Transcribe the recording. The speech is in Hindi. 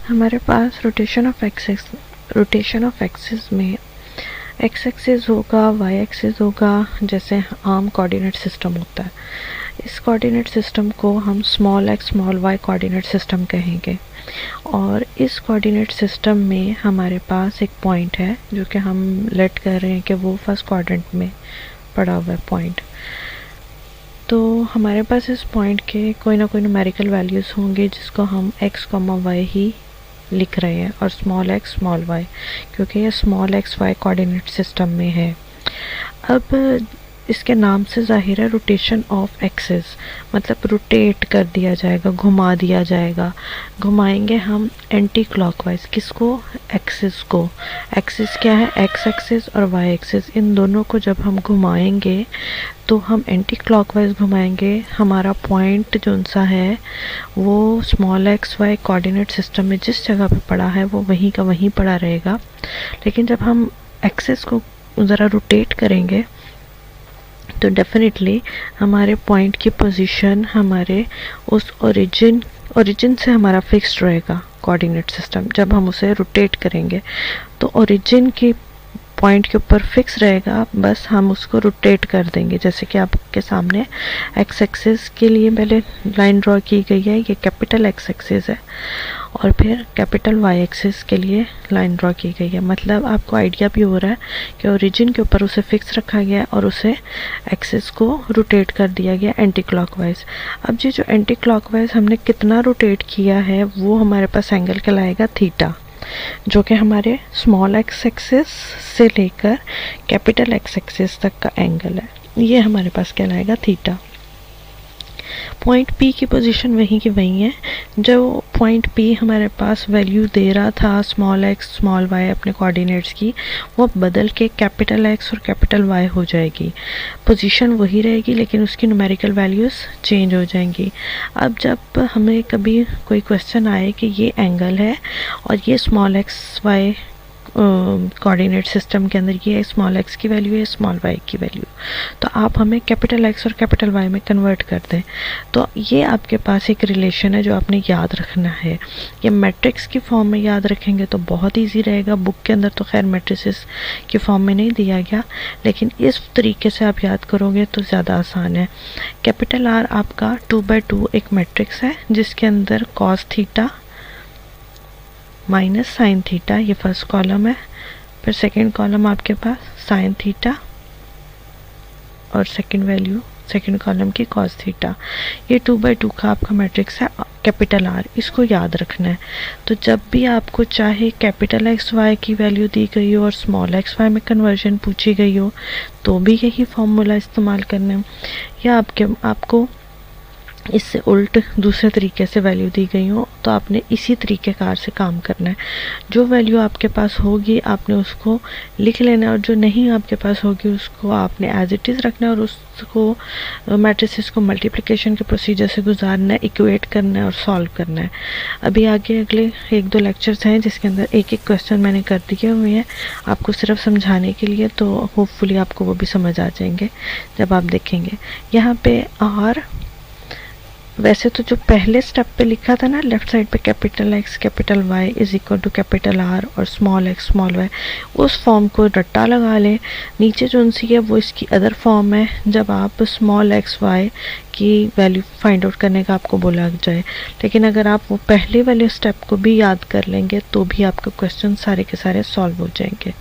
हमारे पास रोटेशन ऑफ एक्सिस में एक्स एक्सिस होगा, वाई एक्सिस होगा, जैसे आर्म कोऑर्डिनेट सिस्टम होता है। इस कोऑर्डिनेट सिस्टम को हम small x small y coordinate system कहेंगे। और इस कोऑर्डिनेट सिस्टम में हमारे पास एक पॉइंट है जो कि हम लेट कर रहे हैं कि वो फर्स्ट क्वाड्रेंट में पड़ा हुआ है पॉइंट। तो हमारे पास इस पॉइंट के कोई ना कोई न्यूमेरिकल वैल्यूज़ होंगे जिसको हम x, y ही लिख रहे हैं और स्मॉल एक्स स्मॉल वाई, क्योंकि ये small x y coordinate system में है। अब इसके नाम से जाहिर है रोटेशन ऑफ एक्सिस, मतलब रोटेट कर दिया जाएगा, घुमा दिया जाएगा। घुमाएंगे हम एंटी क्लॉकवाइज, किसको? एक्सिस को। एक्सिस क्या है? एक्स एक्सिस और वाई एक्सिस, इन दोनों को जब हम घुमाएंगे तो हम एंटी क्लॉकवाइज घुमाएंगे। हमारा पॉइंट जो सा है वो small x y coordinate system में जिस जगह पे पड़ा है वो वहीं का वहीं पड़ा रहेगा। लेकिन जब हम एक्सिस को ज़रा रोटेट करेंगे तो डेफिनेटली हमारे पॉइंट की पोजीशन हमारे उस ओरिजिन से हमारा फिक्स्ड रहेगा कोऑर्डिनेट सिस्टम। जब हम उसे रोटेट करेंगे तो ओरिजिन की पॉइंट के ऊपर फिक्स रहेगा, बस हम उसको रोटेट कर देंगे। जैसे कि आपके सामने एक्स एक्सिस के लिए पहले लाइन ड्रॉ की गई है, ये कैपिटल एक्स एक्सिस है, और फिर कैपिटल वाई एक्सिस के लिए लाइन ड्रॉ की गई है। मतलब आपको आइडिया भी हो रहा है कि ओरिजिन के ऊपर उसे फिक्स रखा गया है और उसे एक्सिस को रोटेट कर दिया गया एंटी क्लॉकवाइज। अब ये जो एंटी क्लॉकवाइज हमने कितना रोटेट किया है वो हमारे पास एंगल कहलाएगा थीटा, जो कि हमारे स्मॉल एक्स एक्सिस से लेकर कैपिटल एक्स एक्सिस तक का एंगल है। ये हमारे पास कहलाएगा थीटा। पॉइंट पी की पोजीशन वहीं की वहीं है। जो पॉइंट पी हमारे पास वैल्यू दे रहा था स्मॉल एक्स स्मॉल वाई अपने कोऑर्डिनेट्स की, वो बदल के कैपिटल एक्स और कैपिटल वाई हो जाएगी। पोजीशन वही रहेगी लेकिन उसकी न्यूमेरिकल वैल्यूज़ चेंज हो जाएंगी। अब जब हमें कभी कोई क्वेश्चन आए कि ये एंगल है और ये small x y coordinate system के अंदर ये स्मॉल एक्स की वैल्यू है, स्मॉल वाई की वैल्यू, तो आप हमें कैपिटल एक्स और कैपिटल वाई में कन्वर्ट कर दें। तो ये आपके पास एक रिलेशन है जो आपने याद रखना है। ये मैट्रिक्स की फॉर्म में याद रखेंगे तो बहुत इजी रहेगा। बुक के अंदर तो खैर मैट्रिसेस की फॉर्म में नहीं दिया गया, लेकिन इस तरीके से आप याद करोगे तो ज़्यादा आसान है। कैपिटल आर आपका 2/2 एक मैट्रिक्स है जिसके अंदर cos theta minus sine theta, ये फर्स्ट कॉलम है। फिर सेकंड कॉलम आपके पास साइन थीटा और सेकंड कॉलम की कॉस थीटा। ये 2/2 का आपका मैट्रिक्स है कैपिटल आर, इसको याद रखना है। तो जब भी आपको चाहे कैपिटल एक्स वाई की वैल्यू दी गई हो और स्मॉल एक्स वाई में कन्वर्जन पूछी गई हो तो भी यही फॉर्मूला इस्तेमाल करना है, या आपको इससे उल्ट दूसरे तरीके से वैल्यू दी गई हो तो आपने इसी तरीक़ेकार से काम करना है। जो वैल्यू आपके पास होगी आपने उसको लिख लेना है, और जो नहीं आपके पास होगी उसको आपने एज इट इज़ रखना है और उसको मैट्रिसेस को मल्टीप्लिकेशन के प्रोसीजर से गुजारना है, इक्वेट करना है और सॉल्व करना है। अभी आगे अगले 1-2 लेक्चर्स हैं जिसके अंदर एक एक क्वेश्चन मैंने कर दिए हुए हैं आपको सिर्फ समझाने के लिए, तो होपफुली आपको वो भी समझ आ जाएंगे जब आप देखेंगे। यहाँ पे आर, वैसे तो जो पहले स्टेप पे लिखा था ना लेफ्ट साइड पे capital x capital y is equal to capital r और स्मॉल एक्स स्मॉल वाई, उस फॉर्म को रट्टा लगा लें। नीचे जो उनसी है वो इसकी अदर फॉर्म है जब आप स्मॉल एक्स वाई की वैल्यू फाइंड आउट करने का आपको बोला जाए। लेकिन अगर आप वो पहले वाले स्टेप को भी याद कर लेंगे तो भी आपके क्वेश्चन सारे के सारे सॉल्व हो जाएंगे।